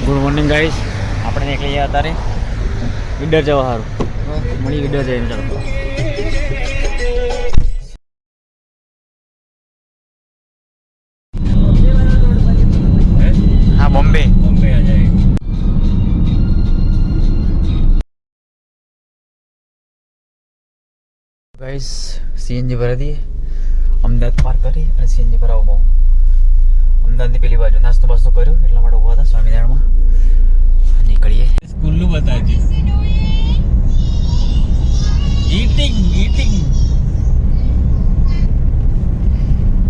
Good morning guys. આપણે નીકળી ગયા અત્યારે ઈડર જવા સારું મળી ઈડર જઈને ચાલો. हाँ बॉम्बे बॉम्बे आ जाएगी गाइस. सीएनजी भरा दिए અમદાવાદ પાર કરી અને સીએનજી ભરાવો બહુ અમદાવાદની પેલી બાજુ નાસ્તો બાસ્તો કર્યો એટલા માટે ઉભા હતા સ્વામિનારાયણમાં નીકળીએ. સ્કૂલનું બતાવજે. ઈટિંગ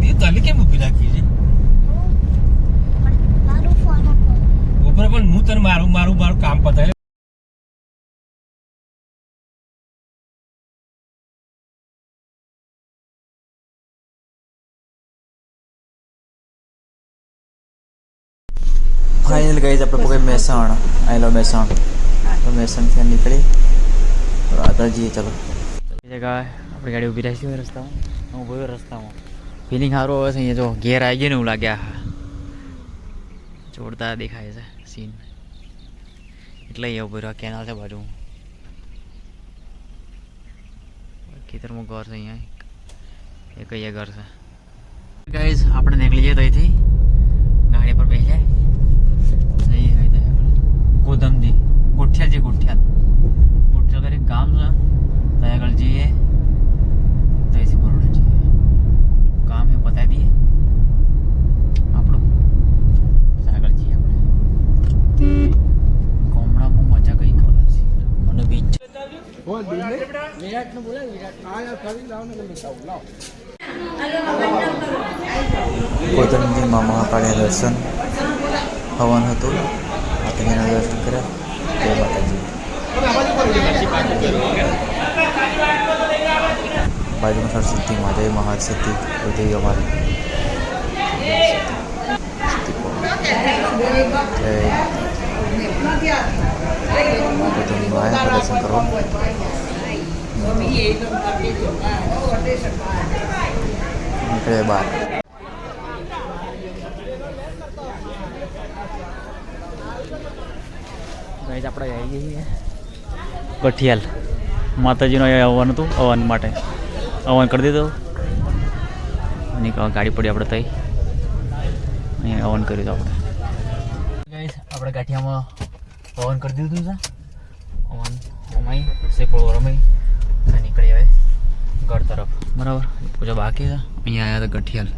એ તને કેમ ઊભી રાખી છે ઉપર પણ હું તને મારું કામ પતાવે. फाइनल गाइस આપણે પગે મહેસાણા આયલો મહેસાણા તો મહેસાણાથી નીકળી આગળ જઈએ. ચલો જગ્યા આપણી ગાડી ઊભી રાખી હોય રસ્તામાં. હું બોલ્યો રસ્તામાં ફિલિંગ સારું આવે છે. અહીંયા જો ઘેર આવી ગયો ને એવું લાગ્યા જોરદાર દેખાય છે સીન એટલે અહીંયા ઉભો રહ્યો. કેનાલ છે બાજુ ખેતરમાં ઘર છે. અહીંયા એક અહીંયા ઘર છે ગાઈસ. આપણે નીકળી જઈએ તો અહીંથી ગાડી પર બેસી જાય ગોધમદી ગોઠિયાલ કરી ગામ છે ત્યાં આગળ જઈએ ત્યાંથી બરોડા જઈએ કામ એ બતાવી દઈએ આપણું આગળ જઈએ. આપણે ગામડામાં મજા કઈ ખબર છે મને બીચ ગોધમદીમાં મહાકાળીના દર્શન હવન હતું. તેના દર્શન કર્યા. જય માતાજી. બાજુમાં સરસ્વતીમાં જય મહાસિદ્ધિ દેવી અમારી દર્શન કરો. નીકળે બહાર. આપણે આવી જઈએ ગઠિયાલ. માતાજીનો હવન હતું. હવન માટે હવન કરી દીધો અને ગાડી પડી આપણે તઈ અહીંયા હવન કર્યું હતું આપણે. આપણે ગાંઠિયામાં હવન કરી દીધું છે. હવન અમાઈ સેપળો રમાઈ નીકળી હવે ઘર તરફ. બરાબર પૂજા બાકી છે. અહીંયા આવ્યા હતા ગઠિયાલ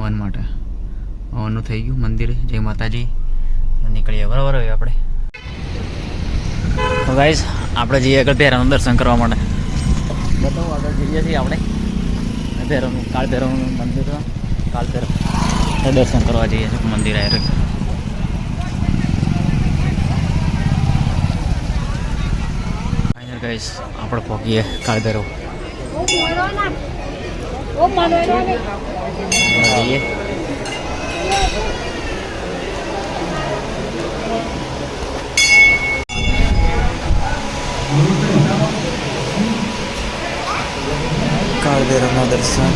હવન માટે. હવનનું થઈ ગયું મંદિરે. જય માતાજી. નીકળીએ બરાબર. હવે આપણે તો ગાઈસ આપણે જઈએ આગળ ભેરાનું દર્શન કરવા માટે. બતાવું આગળ જઈએ છીએ આપણે ભેરવનું કાળ ભેરવનું મંદિર છે. કાળ ભેરવ દર્શન કરવા જઈએ છીએ મંદિર આવ્યું. ફાઇનલ ગાઈસ આપણે પહોંચીએ કાળ ભેરવ જઈએ. કાળભૈરવના દર્શન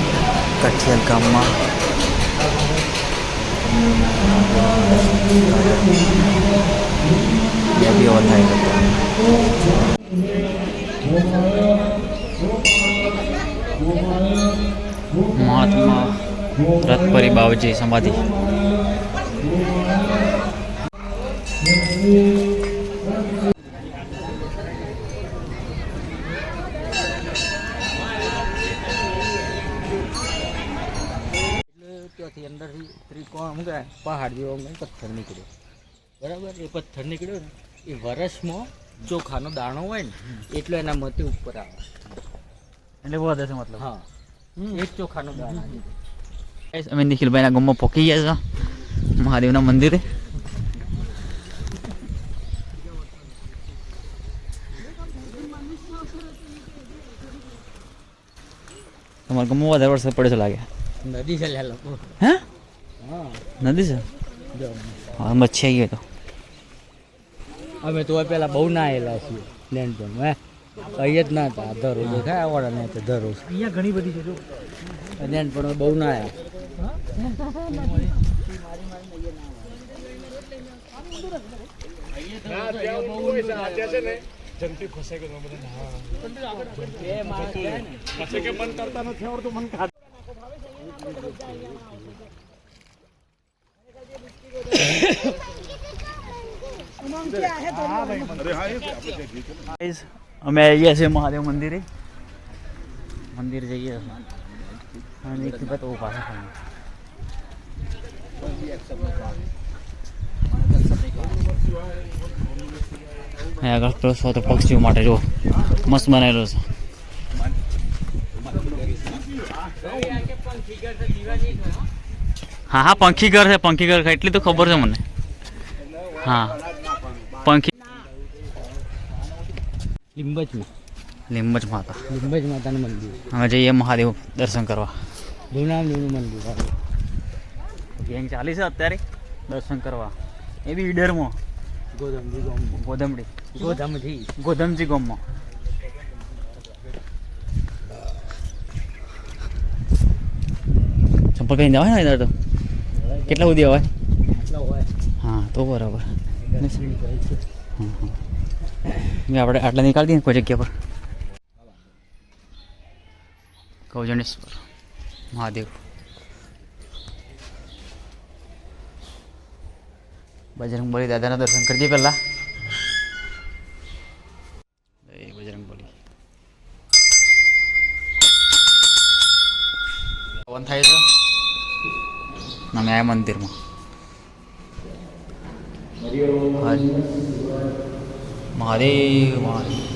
ગઠિયાલ ગામમાં. બી ઓલ થાય મહાત્મા રથપરી બાવજી સમાધિ. અંદરથી ત્રિકોણ મૂકે પહાડ જેવો પથ્થર નીકળ્યો. બરાબર. એ પથ્થર નીકળ્યો ને એ વરસમાં ચોખાનો દાણો હોય ને એટલો એના મતે ઉપર આવે એટલે વધે છે મતલબ. હા એ જ ચોખાનો દાણો. અમે નિખિલભાઈના ગામમાં પહોંચી ગયા છે મહાદેવના મંદિરે. તમારા ગામમાં વધારે વરસાદ પડે છે લાગે. નદી છે લોકો. હે હા નદી છે. હા મચ્છી આવી ગયો તો અમે તો પેલા બહુ નાયેલા છીએ લેન્ડ પર. હે કઈ જ ના હતા. ધરો દેખાય આવડા ને તો ધરો અહીંયા ઘણી બધી છે જો લેન્ડ પર બહુ નાયા. જંતી ફસાઈ ગયો પછી કે મન કરતા નથી આવડતું મન ખાત અમે આવી ગયા છીએ મહાદેવ મંદિરે મંદિર જઈએ અને એક બાદ ઓ પાછા આગળ પેલો તો પક્ષીઓ માટે જો મસ્ત બનાવેલો છે. હા હા પંખી ઘર છે પંખી ઘર એટલી તો ખબર છે મને. હા પંખી લીંબજ માતાનું મંદિર. હવે જઈએ મહાદેવ દર્શન કરવા. મંદિર ગેંગ ચાલી છે અત્યારે દર્શન કરવા એ બી ઈડરમાં ગોધમજી ગામમાં. ચંપલ પહેરીને જવાય ને તો કેટલા સુધી અવાય? હા તો બરાબર. આપણે આટલા નીકાળી દઈએ કોઈ જગ્યા પર. ગૌજનેશ્વર મહાદેવ બજરંગબલી દાદાના દર્શન કરી દઈએ પહેલા. બજરંગબલી પવન થાય છે અમે આ મંદિરમાં. મહાદેવ મહાદેવ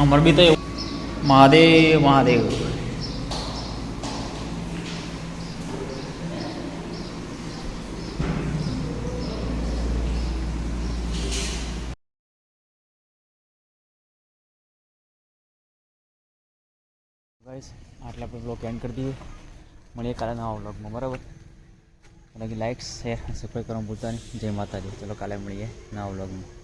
અમર બી તો એવું. મહાદેવ મહાદેવ ગાઈસ આટલા પર બ્લોગ એન્ડ કરી દઈએ. મળીએ કાલે નવા બ્લોગમાં બરાબર. લાઈક શેર સબસ્ક્રાઈબ કરવાનું ભૂલતા નહીં. જય માતાજી. ચલો કાલે મળીએ નવા બ્લોગમાં.